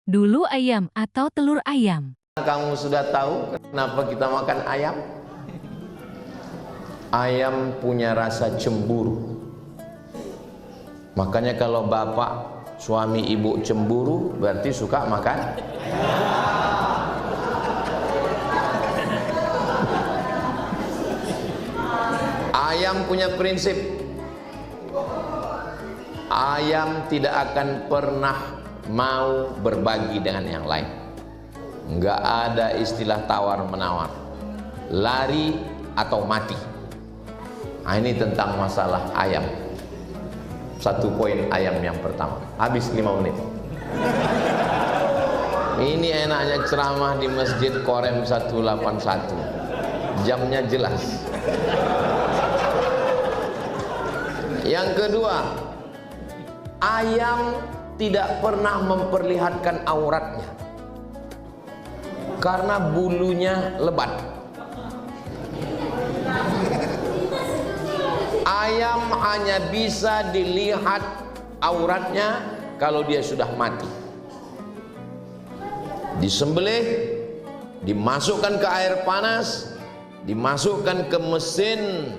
Dulu ayam atau telur ayam? Kamu sudah tahu kenapa kita makan ayam? Ayam punya rasa cemburu. Makanya kalau bapak, suami, ibu cemburu, berarti suka makan. Ayam punya prinsip. Ayam tidak akan pernah mau berbagi dengan yang lain. Enggak ada istilah tawar-menawar, lari atau mati. Nah, ini tentang masalah ayam. Satu poin ayam yang pertama. Habis 5 menit. Ini enaknya ceramah di Masjid Korem 181. Jamnya jelas. Yang kedua, ayam tidak pernah memperlihatkan auratnya karena bulunya lebat. Ayam hanya bisa dilihat auratnya kalau dia sudah mati. Disembelih, dimasukkan ke air panas, dimasukkan ke mesin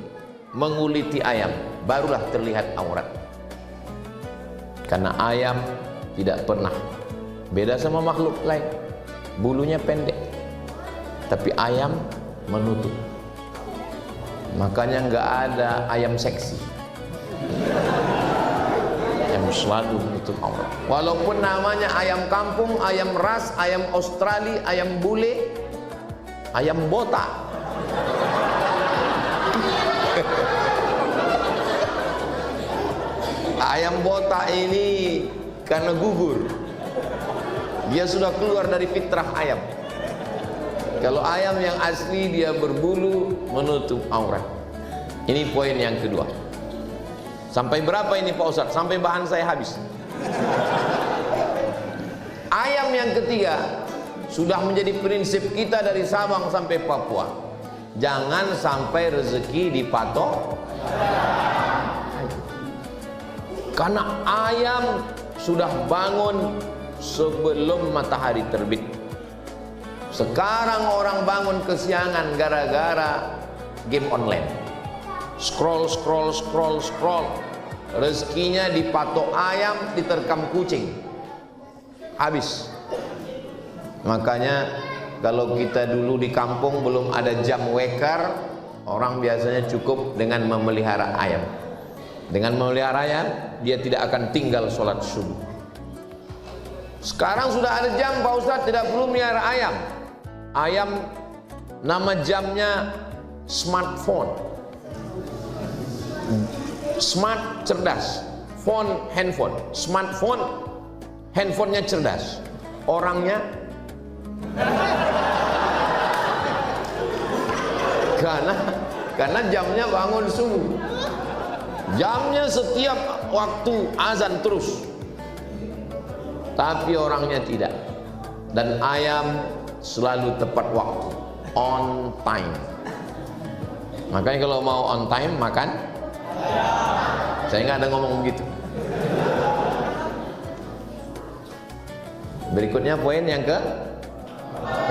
menguliti ayam, barulah terlihat aurat. Karena ayam tidak pernah, beda sama makhluk lain, bulunya pendek, tapi ayam menutup. Makanya nggak ada ayam seksi, yang selalu menutup aurat. Walaupun namanya ayam kampung, ayam ras, ayam Australia, ayam bule, ayam botak. Ayam botak ini karena gugur, dia sudah keluar dari fitrah ayam. Kalau ayam yang asli dia berbulu menutup aurat. Ini poin yang kedua. Sampai berapa ini Pak Ustadz? Sampai bahan saya habis. Ayam yang ketiga sudah menjadi prinsip kita dari Sabang sampai Papua. Jangan sampai rezeki dipatok. Karena ayam sudah bangun sebelum matahari terbit. Sekarang orang bangun kesiangan gara-gara game online. Scroll. Rezekinya dipatok ayam, diterkam kucing. Habis. Makanya kalau kita dulu di kampung belum ada jam weker, orang biasanya cukup dengan memelihara ayam. Dengan memelihara ayam, dia tidak akan tinggal sholat subuh. Sekarang sudah ada jam Pak Ustadz, tidak perlu melihara ayam. Ayam nama jamnya smartphone. Smart cerdas, phone handphone, smartphone handphonenya cerdas, orangnya karena jamnya bangun subuh. Jamnya setiap waktu azan terus, tapi orangnya tidak. Dan ayam selalu tepat waktu, on time. Makanya kalau mau on time makan, saya nggak ada ngomong begitu. Berikutnya poin yang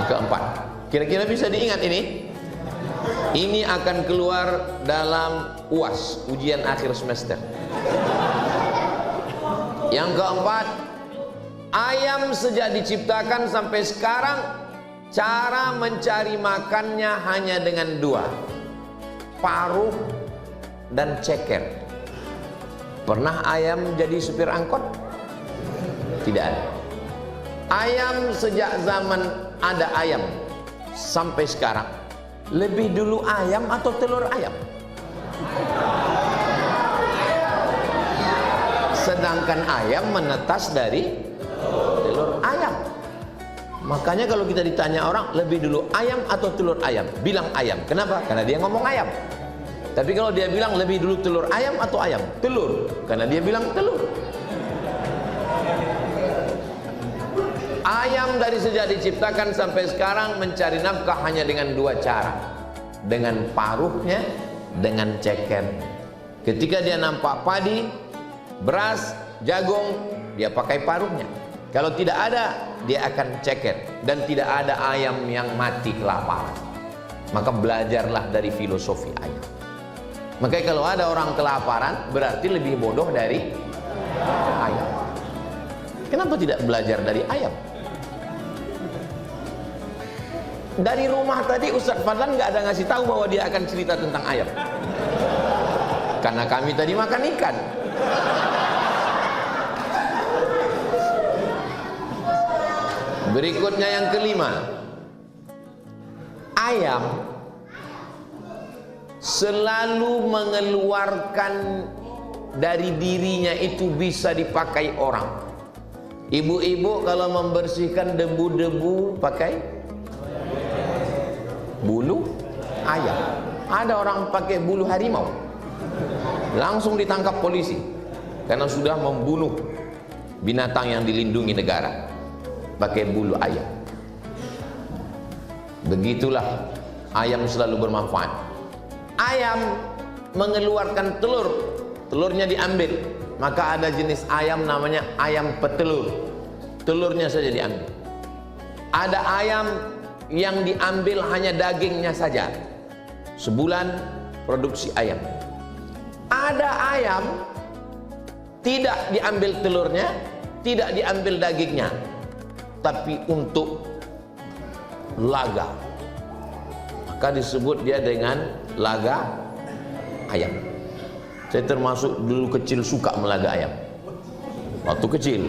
keempat. Kira-kira bisa diingat ini? Ini akan keluar dalam UAS, ujian akhir semester. Yang keempat, ayam sejak diciptakan sampai sekarang, cara mencari makannya hanya dengan dua, paruh dan ceker. Pernah ayam jadi supir angkot? Tidak ada. Ayam sejak zaman ada ayam sampai sekarang, lebih dulu ayam atau telur ayam? Sedangkan ayam menetas dari telur ayam. Makanya kalau kita ditanya orang lebih dulu ayam atau telur ayam, bilang ayam. Kenapa? Karena dia ngomong ayam. Tapi kalau dia bilang lebih dulu telur ayam atau ayam, telur, karena dia bilang telur. Ayam dari sejak diciptakan sampai sekarang mencari nafkah hanya dengan dua cara, dengan paruhnya, dengan ceker. Ketika dia nampak padi, beras, jagung, dia pakai paruhnya. Kalau tidak ada, dia akan ceker. Dan tidak ada ayam yang mati kelaparan. Maka belajarlah dari filosofi ayam. Makanya kalau ada orang kelaparan, berarti lebih bodoh dari ayam. Kenapa tidak belajar dari ayam? Dari rumah tadi Ustadz Fadlan nggak ada ngasih tahu bahwa dia akan cerita tentang ayam. Karena kami tadi makan ikan. Berikutnya yang kelima, ayam selalu mengeluarkan dari dirinya itu bisa dipakai orang. Ibu-ibu kalau membersihkan debu-debu pakai bulu ayam. Ada orang pakai bulu harimau, langsung ditangkap polisi karena sudah membunuh binatang yang dilindungi negara pakai bulu ayam. Begitulah ayam selalu bermanfaat. Ayam mengeluarkan telur, telurnya diambil. Maka ada jenis ayam namanya ayam petelur, telurnya saja diambil. Ada ayam yang diambil hanya dagingnya saja, sebulan produksi ayam. Ada ayam tidak diambil telurnya, tidak diambil dagingnya, tapi untuk laga, maka disebut dia dengan laga ayam. Saya termasuk dulu kecil suka melaga ayam. Waktu kecil,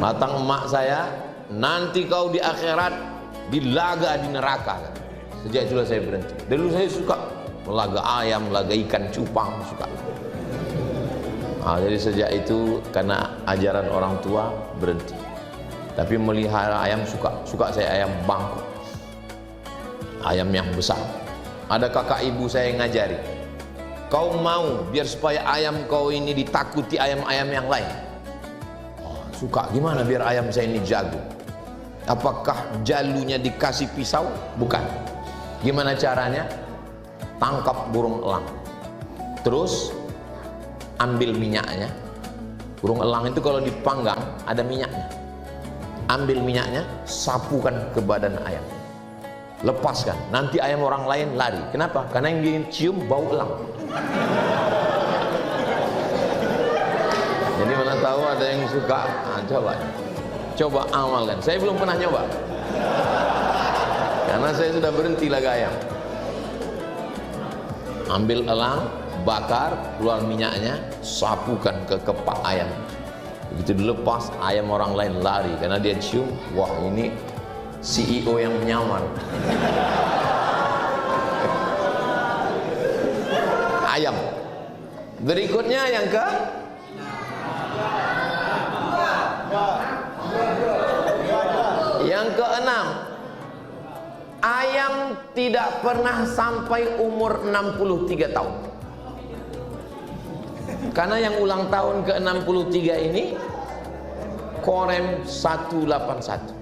matang emak saya, nanti kau di akhirat dilaga di neraka. Sejak itulah saya berhenti. Dulu saya suka melaga ayam, melaga ikan cupang, suka. Nah, jadi sejak itu karena ajaran orang tua berhenti. Tapi melihara ayam suka saya ayam bangkok, ayam yang besar. Ada kakak ibu saya yang ngajari, kau mau biar supaya ayam kau ini ditakuti ayam-ayam yang lain? Oh, suka. Gimana biar ayam saya ini jago? Apakah jalunya dikasih pisau? Bukan. Gimana caranya? Tangkap burung elang, terus ambil minyaknya. Burung elang itu kalau dipanggang ada minyaknya. Ambil minyaknya, sapukan ke badan ayam, lepaskan. Nanti ayam orang lain lari. Kenapa? Karena yang dia cium bau elang. Jadi mana tahu ada yang suka. Nah, coba amalkan. Saya belum pernah nyoba karena saya sudah berhenti laga ayam. Ambil elang, bakar, keluar minyaknya, sapukan ke kepak ayam. Begitu dilepas, ayam orang lain lari karena dia cium, wah ini CEO yang menyamar. Ayam. Berikutnya yang keenam, ayam tidak pernah sampai umur 63 tahun. Karena yang ulang tahun ke-63 ini Korem 181.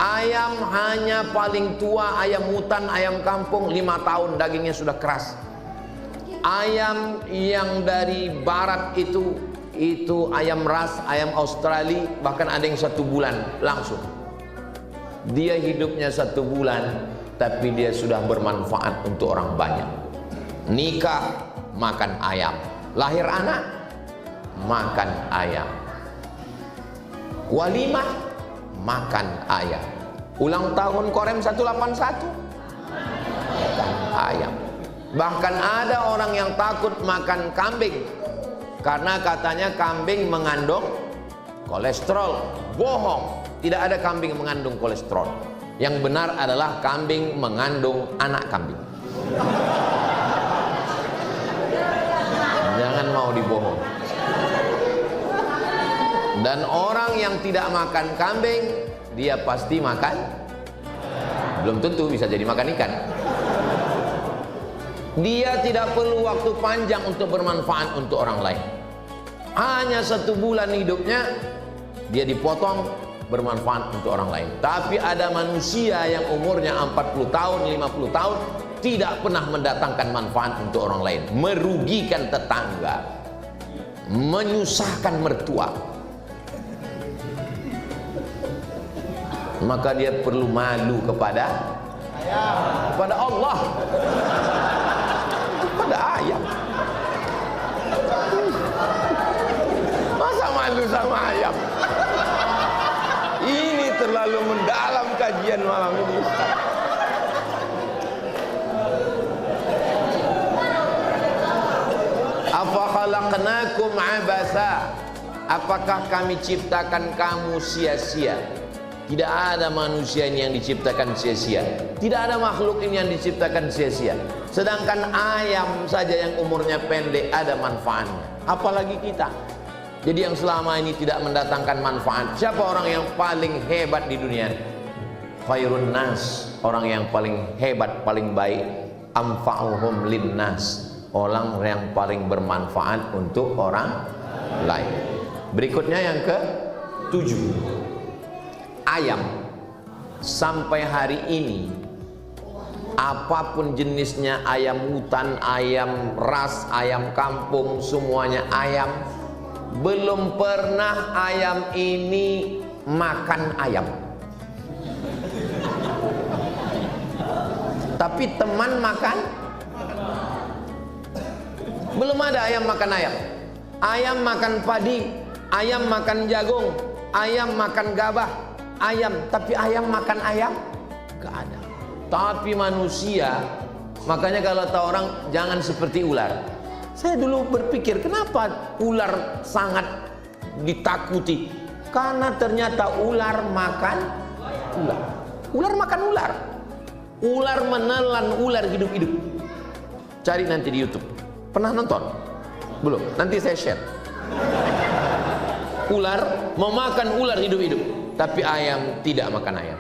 Ayam hanya paling tua, ayam hutan, ayam kampung 5 tahun dagingnya sudah keras. Ayam yang dari barat itu ayam ras, ayam Australia, bahkan ada yang 1 bulan langsung. Dia hidupnya 1 bulan, tapi dia sudah bermanfaat untuk orang banyak. Nikah, makan ayam. Lahir anak, makan ayam. Walimah, makan ayam. Ulang tahun Korem 181, makan ayam. Bahkan ada orang yang takut makan kambing karena katanya kambing mengandung kolesterol. Bohong, tidak ada kambing mengandung kolesterol. Yang benar adalah kambing mengandung anak kambing. Jangan mau dibohong. Dan orang yang tidak makan kambing, dia pasti makan, belum tentu bisa jadi makan ikan. Dia tidak perlu waktu panjang untuk bermanfaat untuk orang lain. Hanya 1 bulan hidupnya dia dipotong, bermanfaat untuk orang lain. Tapi ada manusia yang umurnya 40 tahun, 50 tahun tidak pernah mendatangkan manfaat untuk orang lain, merugikan tetangga, menyusahkan mertua. maka dia perlu malu kepada Allah, kepada ayam. Masa malu sama ayam? Ini terlalu mendalam kajian malam ini, Ustaz. Afa khalaqnakum abasa? Apakah kami ciptakan kamu sia-sia? Tidak ada manusia ini yang diciptakan sia-sia. Tidak ada makhluk ini yang diciptakan sia-sia. Sedangkan ayam saja yang umurnya pendek ada manfaatnya. Apalagi kita. Jadi yang selama ini tidak mendatangkan manfaat. Siapa orang yang paling hebat di dunia? Khairun nas. Orang yang paling hebat, paling baik. Anfa'uhum linnas. Orang yang paling bermanfaat untuk orang lain. Berikutnya yang ke-7. Ayam. Sampai hari ini, apapun jenisnya, ayam hutan, ayam ras, ayam kampung, semuanya ayam, belum pernah ayam ini makan ayam. Tapi teman makan, belum ada ayam makan ayam. Ayam makan padi, ayam makan jagung, ayam makan gabah, ayam. Tapi ayam makan ayam? Gak ada. Tapi manusia, makanya kalau tahu orang jangan seperti ular. Saya dulu berpikir, kenapa ular sangat ditakuti? Karena ternyata ular makan ular. Ular makan ular. Ular menelan ular hidup-hidup. Cari nanti di YouTube. Pernah nonton? Belum? Nanti saya share. Ular memakan ular hidup-hidup, tapi ayam tidak makan ayam.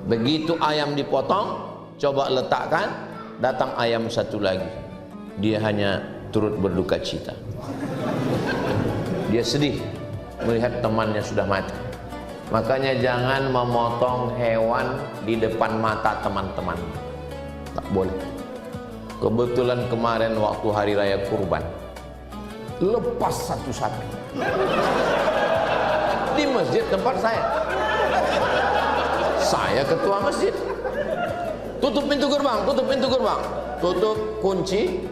Begitu ayam dipotong, coba letakkan, datang ayam satu lagi. Dia hanya turut berduka cita. Dia sedih melihat temannya sudah mati. Makanya jangan memotong hewan di depan mata teman-teman. Tak boleh. Kebetulan kemarin waktu hari raya kurban, lepas satu sapi di masjid tempat saya. Saya ketua masjid. Tutup pintu gerbang, tutup pintu gerbang, tutup kunci.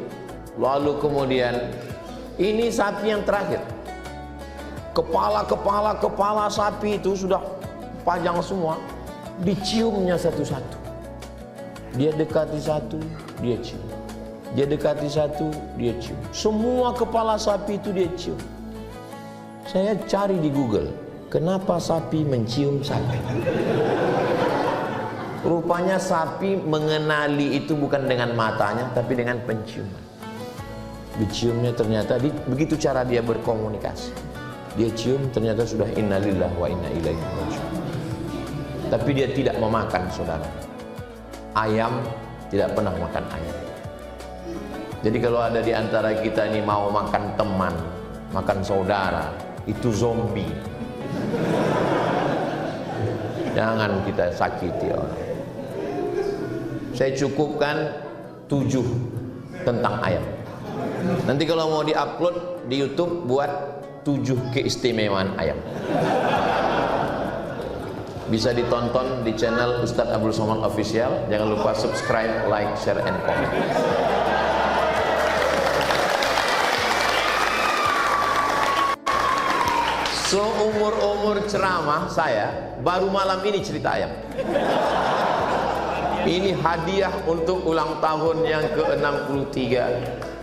Lalu kemudian ini sapi yang terakhir. Kepala sapi itu sudah panjang semua. Diciumnya satu-satu. Dia dekati satu, dia cium. Dia dekati satu, dia cium. Semua kepala sapi itu dia cium. Saya cari di Google, kenapa sapi mencium sapi? Rupanya sapi mengenali itu bukan dengan matanya, tapi dengan penciuman. Diciumnya ternyata, begitu cara dia berkomunikasi. Dia cium, ternyata sudah innalillahi wa inna ilaihi raji'un. Tapi dia tidak memakan, saudara. Ayam tidak pernah makan ayam. Jadi kalau ada di antara kita ini mau makan teman, makan saudara, itu zombie. Jangan kita sakiti orang. Saya cukupkan 7 tentang ayam. Nanti kalau mau diupload di YouTube, buat 7 keistimewaan ayam. Bisa ditonton di channel Ustadz Abdul Somad Official. Jangan lupa subscribe, like, share, and comment. Seumur-umur ceramah saya, baru malam ini cerita ayam. Ini hadiah untuk ulang tahun yang ke-63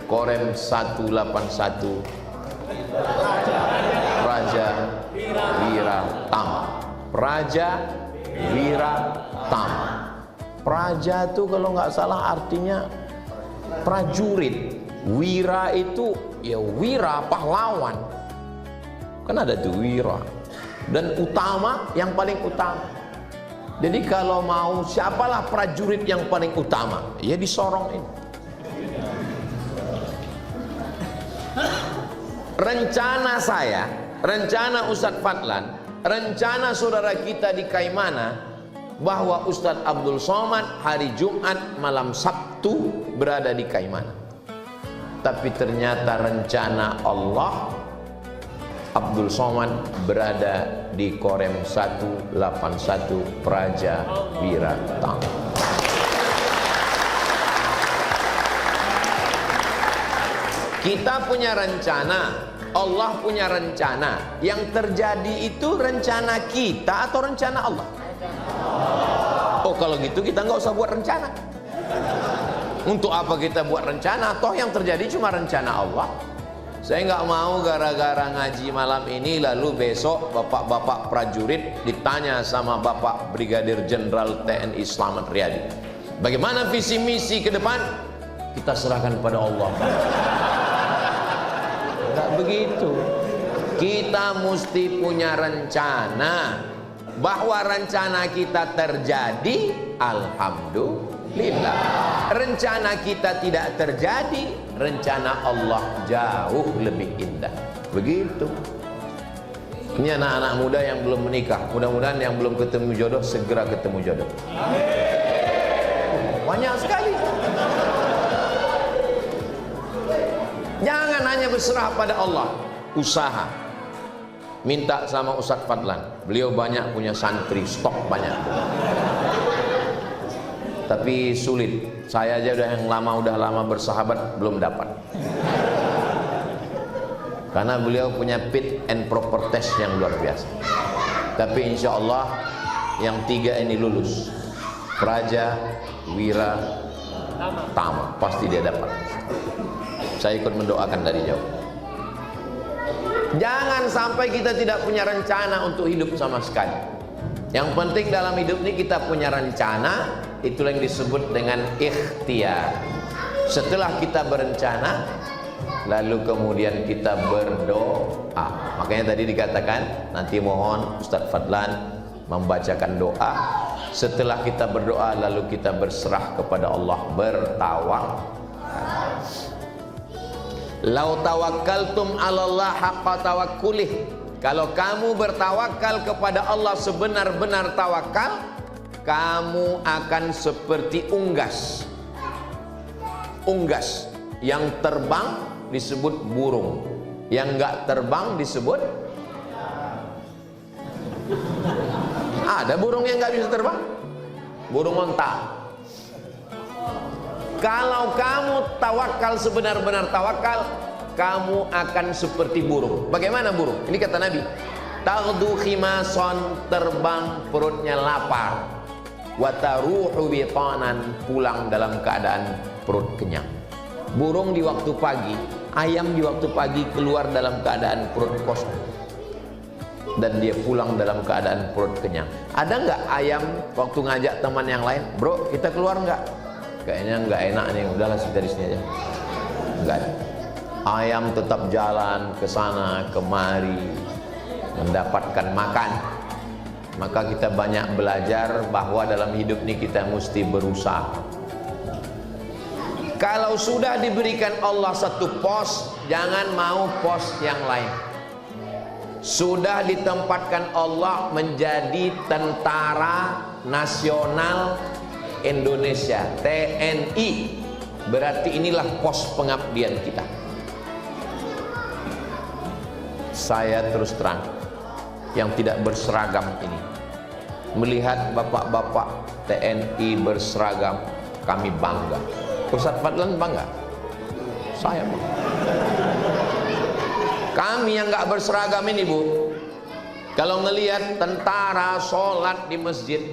Korem 181 Praja Wiratama. Praja Wiratama. Praja itu kalau nggak salah artinya prajurit. Wira itu ya wira, pahlawan. Kan ada tuh wira. Dan utama, yang paling utama. Jadi kalau mau, siapalah prajurit yang paling utama? Ya di Sorong ini. Rencana saya, rencana Ustadz Fadlan, rencana saudara kita di Kaimana, bahwa Ustadz Abdul Somad hari Jumat malam Sabtu berada di Kaimana. Tapi ternyata rencana Allah Abdul Somad berada di Korem 181 Praja Wira Tama. Kita punya rencana, Allah punya rencana. Yang terjadi itu rencana kita atau rencana Allah? Oh, kalau gitu kita nggak usah buat rencana. Untuk apa kita buat rencana? Toh yang terjadi cuma rencana Allah. Saya nggak mau gara-gara ngaji malam ini lalu besok bapak-bapak prajurit ditanya sama Bapak Brigadir Jenderal TNI Slamet Riyadi, bagaimana visi misi ke depan? Kita serahkan pada Allah. Nggak begitu. Kita mesti punya rencana. Bahwa rencana kita terjadi, alhamdulillah. Rencana kita tidak terjadi, rencana Allah jauh lebih indah. Begitu. Ini anak-anak muda yang belum menikah, mudah-mudahan yang belum ketemu jodoh segera ketemu jodoh. Banyak sekali. Jangan hanya berserah pada Allah. Usaha. Minta sama Ustadz Fadlan. Beliau banyak punya santri, stok banyak. Tapi sulit. Saya aja udah lama bersahabat belum dapat. Karena beliau punya fit and proper test yang luar biasa. Tapi insya Allah yang 3 ini lulus. Praja Wira Tama, pasti dia dapat. Saya ikut mendoakan dari jauh. Jangan sampai kita tidak punya rencana untuk hidup sama sekali. Yang penting dalam hidup ini kita punya rencana. Itulah yang disebut dengan ikhtiar. Setelah kita berencana, lalu kemudian kita berdoa. Makanya tadi dikatakan nanti mohon Ustadz Fadlan membacakan doa. Setelah kita berdoa, lalu kita berserah kepada Allah, bertawakal. Lau tawakkaltum 'alallah haqqa tawakkulih. Kalau kamu bertawakal kepada Allah sebenar-benar tawakal, kamu akan seperti unggas. Unggas yang terbang disebut burung, yang enggak terbang disebut. Ada burung yang enggak bisa terbang? Burung onta. Kalau kamu tawakal sebenar-benar tawakal, kamu akan seperti burung. Bagaimana burung? Ini kata Nabi, taghdu khimason, terbang perutnya lapar, wa taruhu bitanan, pulang dalam keadaan perut kenyang. Burung di waktu pagi, ayam di waktu pagi keluar dalam keadaan perut kosong, dan dia pulang dalam keadaan perut kenyang. Ada nggak ayam waktu ngajak teman yang lain, bro kita keluar nggak? Kayaknya nggak enak nih, udahlah dari sini aja. Enggak ada. Ayam tetap jalan ke sana kemari mendapatkan makan. Maka kita banyak belajar bahwa dalam hidup ini kita mesti berusaha. Kalau sudah diberikan Allah satu pos, jangan mau pos yang lain. Sudah ditempatkan Allah menjadi tentara nasional Indonesia, TNI, berarti inilah pos pengabdian kita. Saya terus terang, yang tidak berseragam ini, melihat bapak-bapak TNI berseragam, kami bangga. Ustadz Fadlan bangga, saya bangga. Kami yang nggak berseragam ini, Bu, kalau ngelihat tentara sholat di masjid,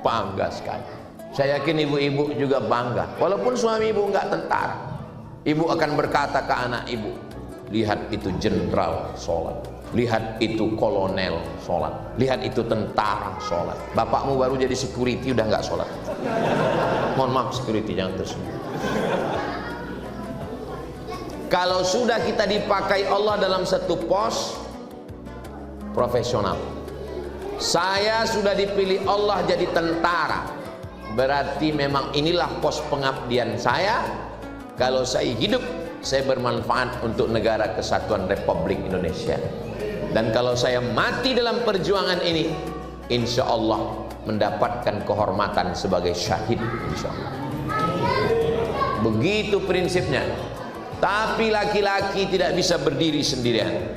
bangga sekali. Saya yakin ibu-ibu juga bangga. Walaupun suami ibu nggak tentara, ibu akan berkata ke anak ibu, lihat itu jenderal sholat, lihat itu kolonel sholat, lihat itu tentara sholat. Bapakmu baru jadi security udah nggak sholat. Mohon maaf security, jangan tersinggung. Kalau sudah kita dipakai Allah dalam satu pos profesional, saya sudah dipilih Allah jadi tentara, berarti memang inilah pos pengabdian saya. Kalau saya hidup, saya bermanfaat untuk negara kesatuan Republik Indonesia. Dan kalau saya mati dalam perjuangan ini, insya Allah mendapatkan kehormatan sebagai syahid, insya Allah. Begitu prinsipnya. Tapi laki-laki tidak bisa berdiri sendirian.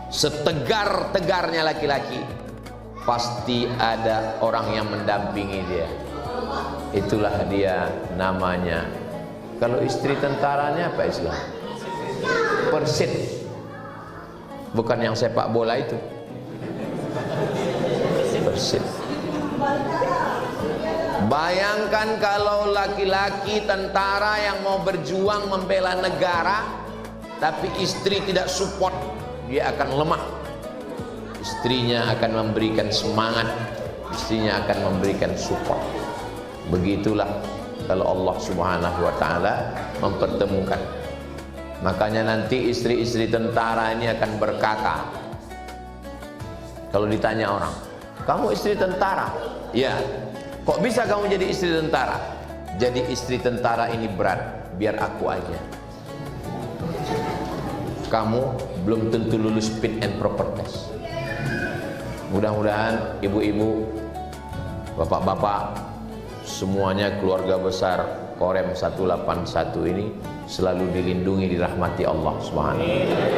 setegar-tegarnya laki-laki, pasti ada orang yang mendampingi dia. Itulah dia namanya. Kalau istri tentaranya apa Islam? Persit. Bukan yang sepak bola itu. Persit. Bayangkan kalau laki-laki tentara yang mau berjuang membela negara, tapi istri tidak support, dia akan lemah. Istrinya akan memberikan semangat, istrinya akan memberikan support. Begitulah kalau Allah Subhanahu wa taala mempertemukan. Makanya nanti istri-istri tentara ini akan berkata, kalau ditanya orang, "Kamu istri tentara?" "Ya." "Kok bisa kamu jadi istri tentara?" "Jadi istri tentara ini berat, biar aku aja." Kamu belum tentu lulus fit and proper test. Mudah-mudahan ibu-ibu, bapak-bapak, semuanya keluarga besar Korem 181 ini selalu dilindungi, dirahmati Allah Subhanahu wa taala.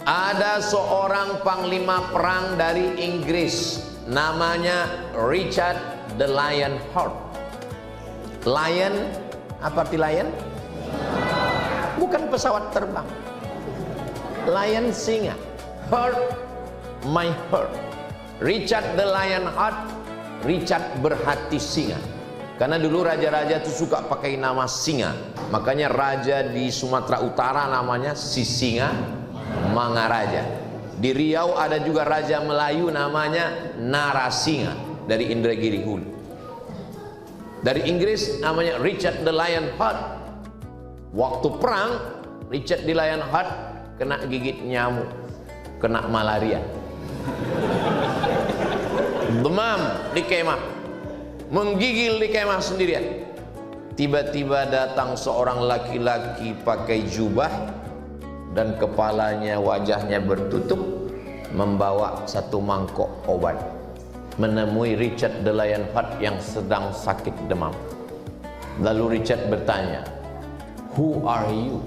Ada seorang panglima perang dari Inggris, namanya Richard the Lionheart. Lion, apa arti lion? Bukan pesawat terbang. Lion singa. Heart, my heart. Richard the Lionheart, Richard berhati singa. Karena dulu raja-raja itu suka pakai nama singa. Makanya raja di Sumatera Utara namanya Sisinga Mangaraja. Di Riau ada juga raja Melayu namanya Narasinga dari Indragiri Hulu. Dari Inggris namanya Richard the Lionheart. Waktu perang, Richard the Lionheart kena gigit nyamuk, kena malaria, demam di kemah, menggigil di kemah sendirian. Tiba-tiba datang seorang laki-laki pakai jubah dan kepalanya, wajahnya bertutup, membawa satu mangkok obat, menemui Richard the Lionheart yang sedang sakit demam. Lalu Richard bertanya, "Who are you?"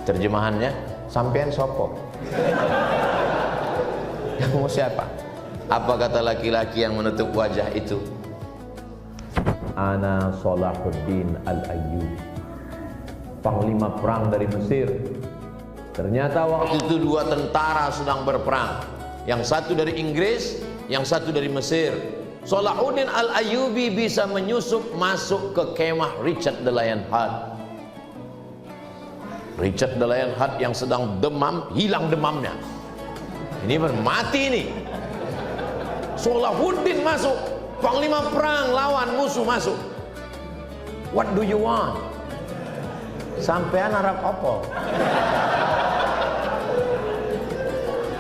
Terjemahannya, "Sampean sopo?" "Kamu siapa?" Apa kata laki-laki yang menutup wajah itu? "Ana Salahuddin Al-Ayyubi, panglima perang dari Mesir." Ternyata waktu itu dua tentara sedang berperang, yang satu dari Inggris, yang satu dari Mesir. Salahuddin Al-Ayyubi bisa menyusup masuk ke kemah Richard the Lionheart. Richard the Lionheart yang sedang demam, hilang demamnya. Ini mati nih. Salahuddin masuk, panglima perang lawan musuh masuk. "What do you want?" "Sampean Arab apa?"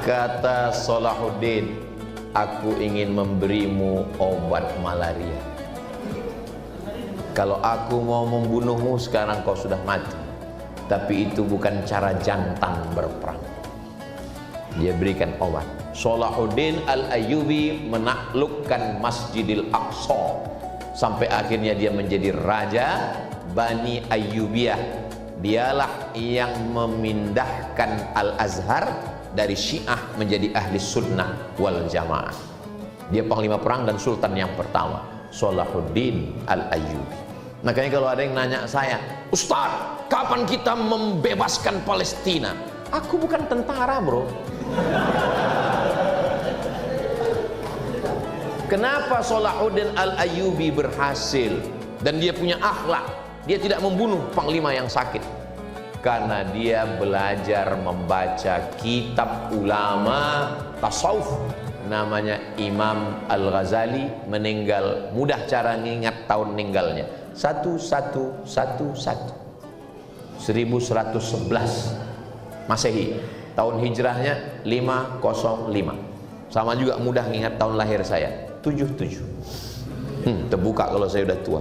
Kata Salahuddin, "Aku ingin memberimu obat malaria. Kalau aku mau membunuhmu sekarang kau sudah mati. Tapi itu bukan cara jantan berperang." Dia berikan obat. Salahuddin Al-Ayyubi menaklukkan Masjidil Aqsa sampai akhirnya dia menjadi raja Bani Ayyubiyah. Dialah yang memindahkan Al-Azhar dari Syiah menjadi ahli sunnah wal jamaah. Dia panglima perang dan sultan yang pertama, Salahuddin Al-Ayyubi. Makanya kalau ada yang nanya saya, "Ustaz, kapan kita membebaskan Palestina?" Aku bukan tentara, bro. Kenapa Salahuddin Al-Ayyubi berhasil dan dia punya akhlak? Dia tidak membunuh panglima yang sakit. Karena dia belajar membaca kitab ulama tasawuf, namanya Imam Al-Ghazali. Meninggal, mudah cara ngingat tahun meninggalnya, 1111 Masehi. Tahun hijrahnya 505. Sama juga mudah ngingat tahun lahir saya, 77. Terbuka kalau saya udah tua.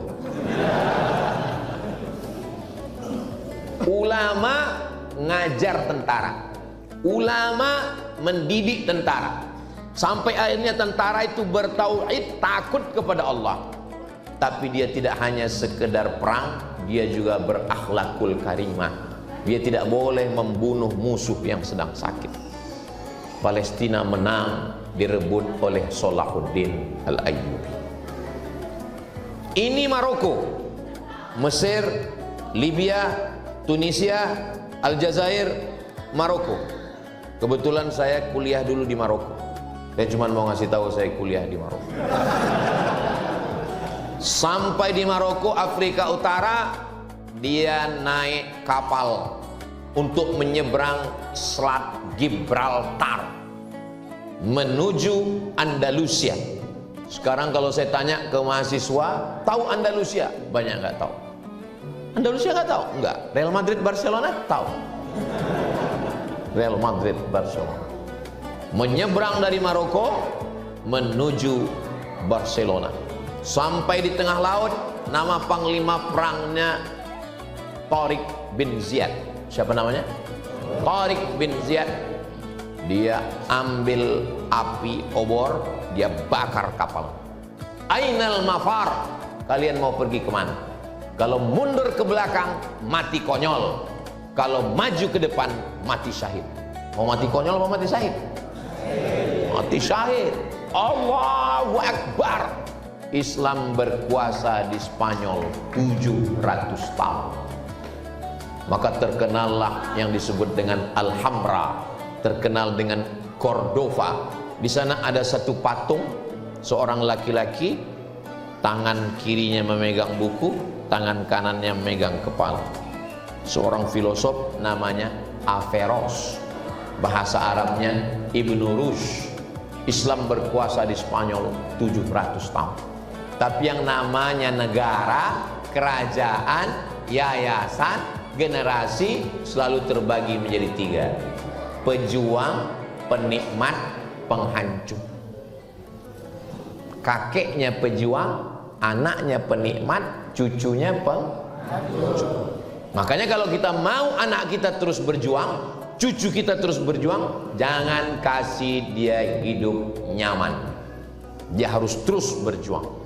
Ulama ngajar tentara, ulama mendidik tentara, sampai akhirnya tentara itu bertauhid, takut kepada Allah. Tapi dia tidak hanya sekedar perang, dia juga berakhlakul karimah. Dia tidak boleh membunuh musuh yang sedang sakit. Palestina menang, direbut oleh Salahuddin Al-Ayyubi. Ini Maroko, Mesir, Libya, Tunisia, Aljazair, Maroko. Kebetulan saya kuliah dulu di Maroko. Saya cuma mau ngasih tahu saya kuliah di Maroko. Sampai di Maroko, Afrika Utara, dia naik kapal untuk menyeberang Selat Gibraltar menuju Andalusia. Sekarang kalau saya tanya ke mahasiswa, tahu Andalusia? Banyak nggak tahu. Andalusia nggak tahu? Nggak. Real Madrid Barcelona tahu. Real Madrid Barcelona menyeberang dari Maroko menuju Barcelona. Sampai di tengah laut, nama panglima perangnya Tariq bin Ziyad. Siapa namanya? Tariq bin Ziyad. Dia ambil api obor, dia bakar kapal. Ainal mafar, kalian mau pergi kemana? Kalau mundur ke belakang, mati konyol. Kalau maju ke depan, mati syahid. Mau mati konyol, mau mati syahid? Mati syahid. Allahu Akbar. Islam berkuasa di Spanyol 700 tahun. Maka terkenallah yang disebut dengan Alhambra, terkenal dengan Cordova. Di sana ada satu patung, seorang laki-laki, tangan kirinya memegang buku, tangan kanannya memegang kepala. Seorang filosof namanya Averroes, bahasa Arabnya Ibnu Rushd. Islam berkuasa di Spanyol 700 tahun. Tapi yang namanya negara, kerajaan, yayasan, generasi selalu terbagi menjadi 3. Pejuang, penikmat, penghancur. Kakeknya pejuang, anaknya penikmat, cucunya penghancur. Makanya kalau kita mau anak kita terus berjuang, cucu kita terus berjuang, jangan kasih dia hidup nyaman. Dia harus terus berjuang.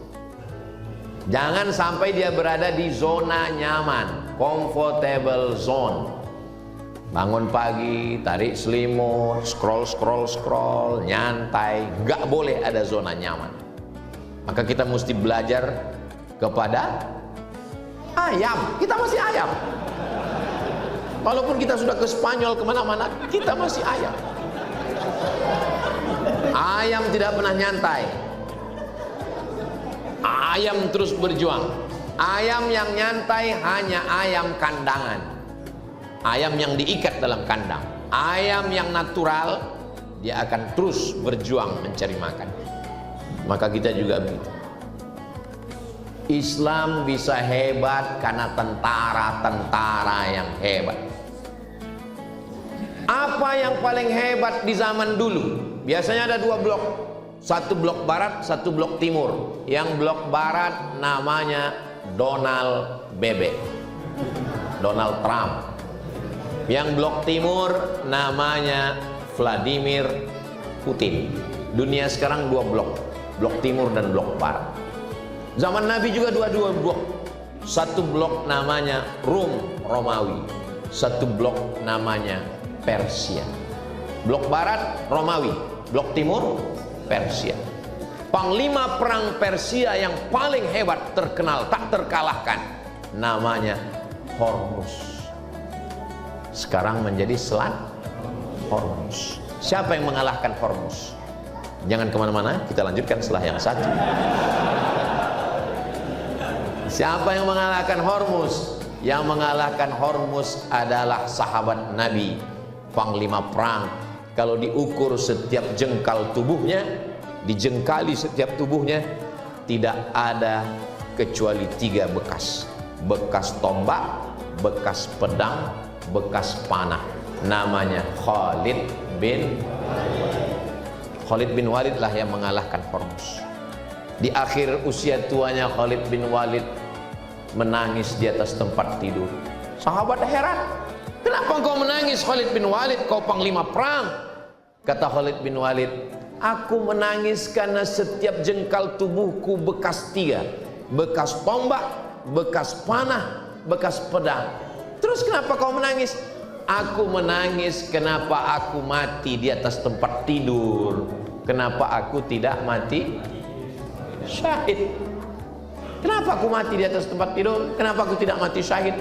Jangan sampai dia berada di zona nyaman, comfortable zone. Bangun pagi, tarik selimut, scroll, nyantai. Gak boleh ada zona nyaman. Maka kita mesti belajar kepada ayam. Kita masih ayam. Walaupun kita sudah ke Spanyol kemana-mana, kita masih ayam. Ayam tidak pernah nyantai. Ayam terus berjuang. Ayam yang nyantai hanya ayam kandangan. Ayam yang diikat dalam kandang. Ayam yang natural, dia akan terus berjuang mencari makan. Maka kita juga begitu. Islam bisa hebat karena tentara-tentara yang hebat. Apa yang paling hebat di zaman dulu? Biasanya ada 2 blok. Satu blok barat, satu blok timur. Yang blok barat namanya Donald Bebek, Donald Trump. Yang blok timur namanya Vladimir Putin. Dunia sekarang 2 blok, blok timur dan blok barat. Zaman Nabi juga 2 blok. Satu blok namanya Romawi, satu blok namanya Persia. Blok barat Romawi, blok timur Persia. Panglima perang Persia yang paling hebat, terkenal, tak terkalahkan, namanya Hormuz. Sekarang menjadi Selat Hormuz. Siapa yang mengalahkan Hormuz? Jangan kemana-mana, kita lanjutkan setelah yang satu. Siapa yang mengalahkan Hormuz? Yang mengalahkan Hormuz adalah sahabat Nabi, panglima perang. Kalau diukur setiap jengkal tubuhnya, dijengkali setiap tubuhnya, tidak ada kecuali 3 bekas. Bekas tombak, bekas pedang, bekas panah. Namanya Khalid bin Walid lah yang mengalahkan Hormuz. Di akhir usia tuanya Khalid bin Walid menangis di atas tempat tidur. Sahabat heran, kenapa engkau menangis Khalid bin Walid, kau panglima perang? Kata Khalid bin Walid, aku menangis karena setiap jengkal tubuhku bekas 3. Bekas tombak, bekas panah, bekas pedang. Terus kenapa kau menangis? Aku menangis kenapa aku mati di atas tempat tidur. Kenapa aku tidak mati syahid? Kenapa aku mati di atas tempat tidur? Kenapa aku tidak mati syahid?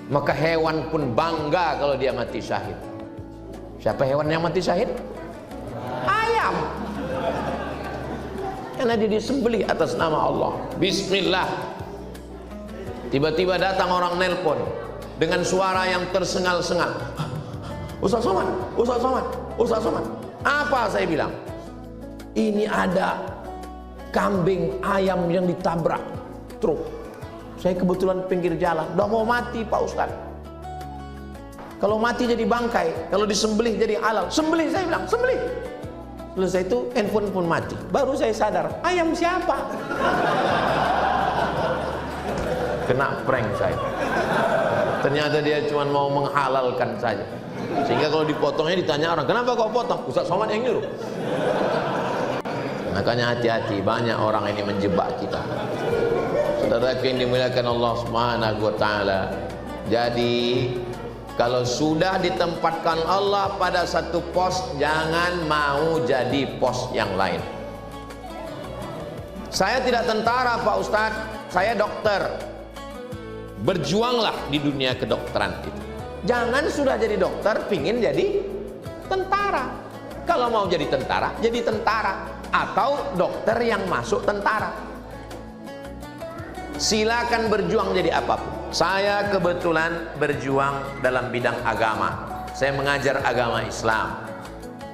Maka hewan pun bangga kalau dia mati syahid. Siapa hewan yang mati syahid? Ayam. Karena dia disembelih atas nama Allah. Bismillah. Tiba-tiba datang orang nelpon dengan suara yang tersengal-sengal. Ustaz Somad, Ustaz Somad, Ustaz Somad. Apa saya bilang? Ini ada kambing ayam yang ditabrak truk. Saya kebetulan pinggir jalan, udah mau mati Pak Ustaz. Kalau mati jadi bangkai, kalau disembelih jadi halal. Sembelih, saya bilang, sembelih. Selesai itu handphone pun mati. Baru saya sadar, ayam siapa? Kena prank saya. Ternyata dia cuma mau menghalalkan saja. Sehingga kalau dipotongnya ditanya orang, kenapa kau potong? Ustaz Somad yang nyuruh. Makanya hati-hati, banyak orang ini menjebak kita. Saudara yang dimuliakan Allah Subhanahu wa taala. Jadi kalau sudah ditempatkan Allah pada satu pos, jangan mau jadi pos yang lain. Saya tidak tentara Pak Ustadz, saya dokter. Berjuanglah di dunia kedokteran itu. Jangan sudah jadi dokter pingin jadi tentara. Kalau mau jadi tentara, jadi tentara. Atau dokter yang masuk tentara. Silakan berjuang jadi apapun. Saya kebetulan berjuang dalam bidang agama. Saya mengajar agama Islam.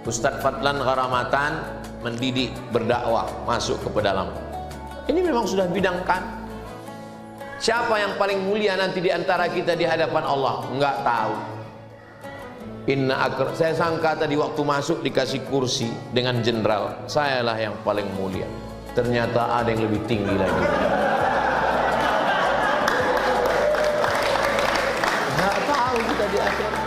Ustadz Fadlan Gharamatan mendidik, berdakwah, masuk ke dalam. Ini memang sudah bidang kan. Siapa yang paling mulia nanti di antara kita di hadapan Allah? Enggak tahu. Saya sangka tadi waktu masuk dikasih kursi dengan jenderal, sayalah yang paling mulia. Ternyata ada yang lebih tinggi lagi. Enggak tahu kita di akhirat.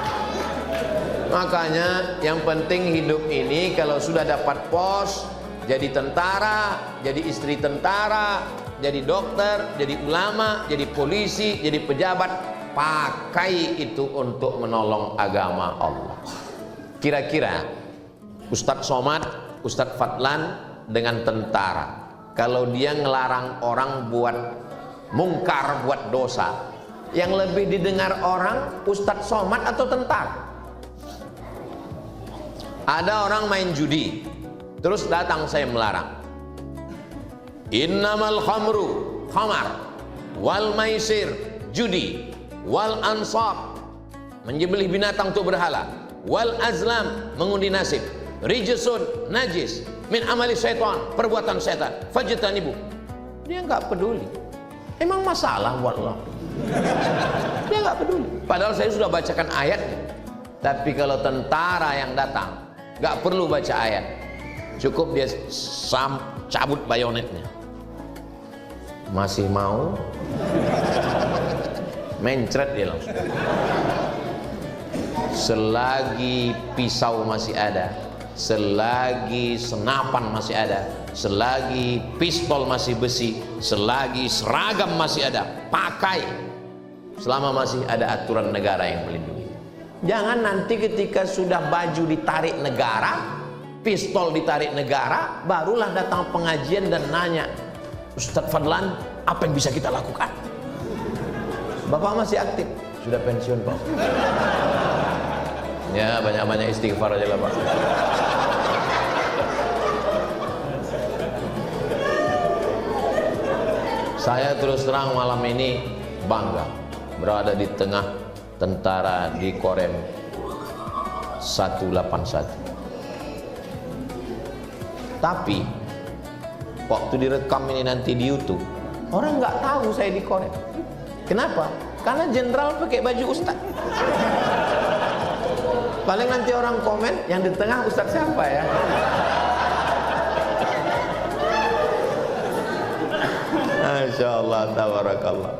Makanya yang penting hidup ini kalau sudah dapat pos, jadi tentara, jadi istri tentara, jadi dokter, jadi ulama, jadi polisi, jadi pejabat, pakai itu untuk menolong agama Allah. Kira-kira Ustadz Somad, Ustadz Fadlan dengan tentara, kalau dia ngelarang orang buat mungkar, buat dosa, yang lebih didengar orang Ustadz Somad atau tentara? Ada orang main judi, terus datang saya melarang. Innamal khamru, khamar, wal maisir, judi, wal ansab, menyembelih binatang untuk berhala, wal azlam, mengundi nasib, rijsun, najis, min amali syaitan, perbuatan setan, fajtanibu. Dia nggak peduli. Emang masalah buat Allah? Dia nggak peduli. Padahal saya sudah bacakan ayatnya. Tapi kalau tentara yang datang, nggak perlu baca ayat, cukup dia cabut bayonetnya. Masih mau? Mencret dia langsung. Selagi pisau masih ada, selagi senapan masih ada, selagi pistol masih besi, selagi seragam masih ada, pakai. Selama masih ada aturan negara yang melindungi. Jangan nanti ketika sudah baju ditarik negara, pistol ditarik negara, barulah datang pengajian dan nanya, Ustadz Fadlan, apa yang bisa kita lakukan? Bapak masih aktif, sudah pensiun Pak. Ya banyak-banyak istighfar aja lah Pak. Saya terus terang malam ini bangga berada di tengah tentara di Korem 181. Tapi waktu direkam ini nanti di YouTube, orang nggak tahu saya di Korem. Kenapa? Karena jenderal pakai baju ustaz. Paling nanti orang komen yang di tengah ustaz siapa ya? Masya Allah, tabarakallah.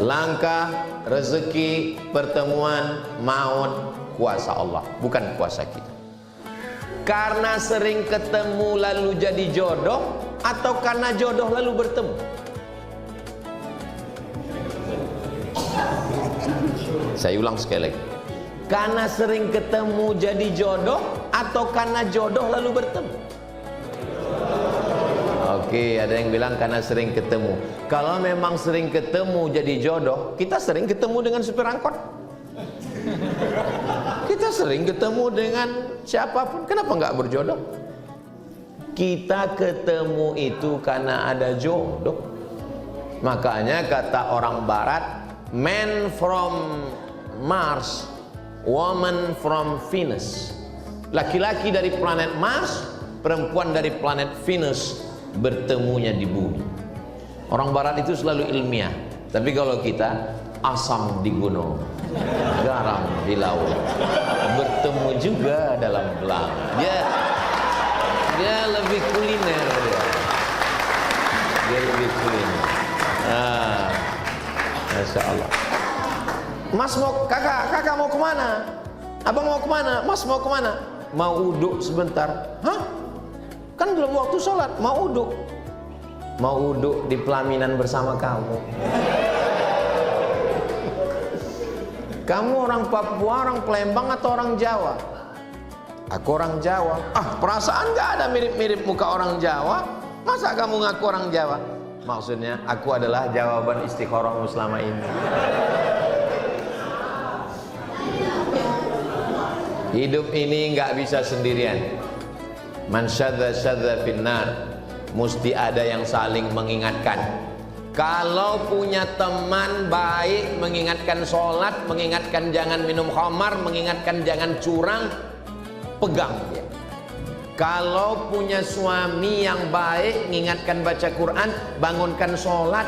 Langkah, rezeki, pertemuan, maut, kuasa Allah, bukan kuasa kita. Karena sering ketemu lalu jadi jodoh, atau karena jodoh lalu bertemu? Saya ulang sekali lagi. Karena sering ketemu jadi jodoh, atau karena jodoh lalu bertemu? Oke, ada yang bilang karena sering ketemu. Kalau memang sering ketemu jadi jodoh, kita sering ketemu dengan supir angkot. Kita sering ketemu dengan siapapun, kenapa nggak berjodoh? Kita ketemu itu karena ada jodoh. Makanya kata orang barat, man from Mars, woman from Venus. Laki-laki dari planet Mars, perempuan dari planet Venus, bertemunya di bumi. Orang barat itu selalu ilmiah. Tapi kalau kita, asam di gunung, garam di laut, bertemu juga dalam belang. Dia lebih kuliner dia lebih kuliner. Masya Allah. Mas mau, kakak mau kemana? Abang mau kemana? Mas mau kemana? Mau uduk sebentar. Hah? Kan belum waktu sholat. Mau uduk. Mau uduk di pelaminan bersama kamu. Kamu orang Papua, orang Palembang, atau orang Jawa? Aku orang Jawa. Perasaan gak ada mirip-mirip muka orang Jawa. Masa kamu ngaku orang Jawa? Maksudnya, aku adalah jawaban istikharahmu selama ini. Hidup ini nggak bisa sendirian. Man syadza syadza finnar. Mesti ada yang saling mengingatkan. Kalau punya teman baik, mengingatkan sholat, mengingatkan jangan minum khamar, mengingatkan jangan curang, pegang dia. Kalau punya suami yang baik, mengingatkan baca Quran, bangunkan sholat.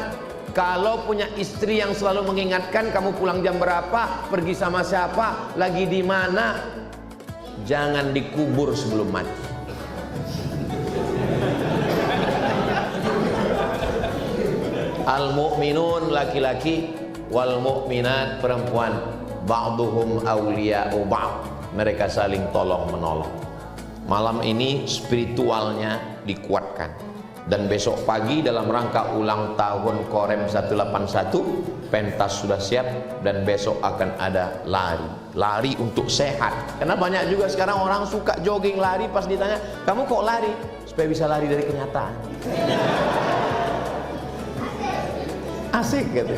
Kalau punya istri yang selalu mengingatkan kamu pulang jam berapa, pergi sama siapa, lagi di mana, jangan dikubur sebelum mati. Al-mu'minun laki-laki, wal mu'minat perempuan, ba'duhum awliya'u ba'd. Mereka saling tolong menolong. Malam ini spiritualnya dikuatkan. Dan besok pagi dalam rangka ulang tahun Korem 181, pentas sudah siap, dan besok akan ada lari untuk sehat. Karena banyak juga sekarang orang suka jogging, lari, pas ditanya, kamu kok lari? Supaya bisa lari dari kenyataan. Asik gitu.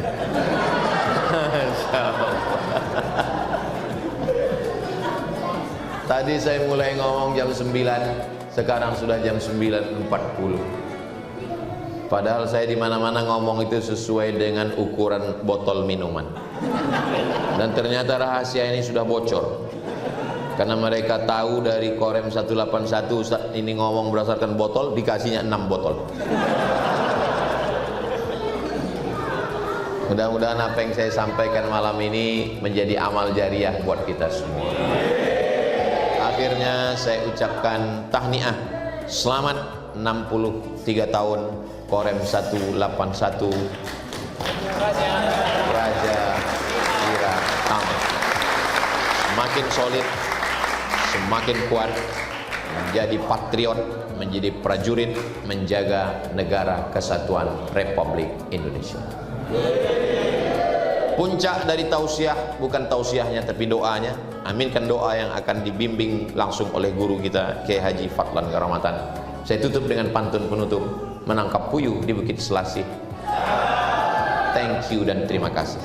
Tadi saya mulai ngomong jam 9, sekarang sudah jam 9.40. Padahal saya di mana-mana ngomong itu sesuai dengan ukuran botol minuman. Dan ternyata rahasia ini sudah bocor. Karena mereka tahu dari Korem 181 Ustaz ini ngomong berdasarkan botol, dikasihnya 6 botol. Mudah-mudahan apa yang saya sampaikan malam ini menjadi amal jariah buat kita semua. Akhirnya saya ucapkan tahniah, selamat 63 tahun Korem 181 Raja Wira Tama. Semakin solid, semakin kuat, menjadi patriot, menjadi prajurit, menjaga negara kesatuan Republik Indonesia. Puncak dari tausiah, bukan tausiahnya tapi doanya. Aminkan doa yang akan dibimbing langsung oleh guru kita Kiai Haji Fadlan Karamatan. Saya tutup dengan pantun penutup, menangkap puyuh di Bukit Selasih. Thank you dan terima kasih.